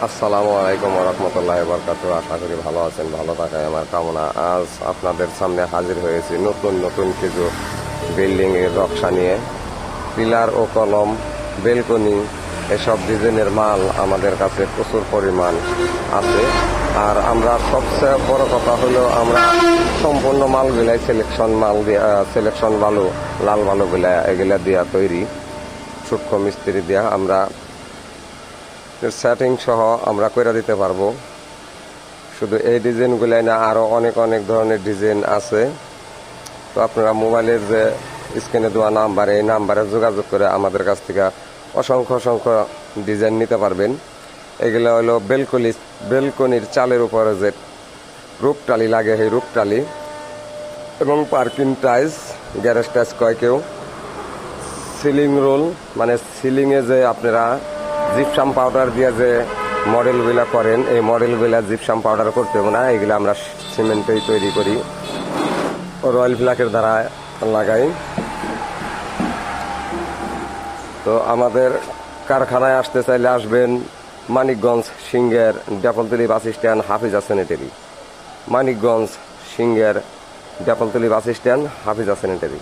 আসসালামু আলাইকুম রহমতুল্লাহ বরকাত। আশা করি ভালো আছেন, ভালো থাকাই আমার কামনা। আজ আপনাদের সামনে হাজির হয়েছি নতুন নতুন কিছু বিল্ডিং এর নকশা নিয়ে। পিলার ও কলম, বেলকনি, এসব ডিজাইনের মাল আমাদের কাছে প্রচুর পরিমাণ আছে। আর আমরা সবচেয়ে বড় কথা হলো আমরা সম্পূর্ণ মালগুলাই সিলেকশন বালু, লাল বালুগুলা এগুলা দিয়া তৈরি, সূক্ষ্ম মিস্ত্রি দিয়া আমরা সেটিং সহ আমরা করে দিতে পারবো। শুধু এই ডিজাইনগুলাই না, আরও অনেক অনেক ধরনের ডিজাইন আছে। তো আপনারা মোবাইলের যে স্ক্রিনে দেওয়া নাম্বার, এই নাম্বারে যোগাযোগ করে আমাদের কাছ থেকে অসংখ্য অসংখ্য ডিজাইন নিতে পারবেন। এগুলো হলো বেলকনির চালের উপরে যে রূপটালি লাগে, সেই রূপটালি এবং পার্কিং টাইলস, গ্যারেজ টাইলস কয় কেউ, সিলিং রোল, মানে সিলিংয়ে যে আপনারা জিপসাম পাউডার দিয়ে যে মডেলগুলা করেন, এই মডেলগুলা জিপসাম পাউডার করতে হবে না, এগুলো আমরা সিমেন্টেই তৈরি করি, রয়্যাল ব্ল্যাকের দ্বারা লাগাই। তো আমাদের কারখানায় আসতে চাইলে আসবেন মানিকগঞ্জ সিংহের ডেপলতলি bus stand, Hafiza sanitary. Manikganj সিংহের ডেপলতলি বাস স্ট্যান্ড, হাফিজা স্যানিটারি।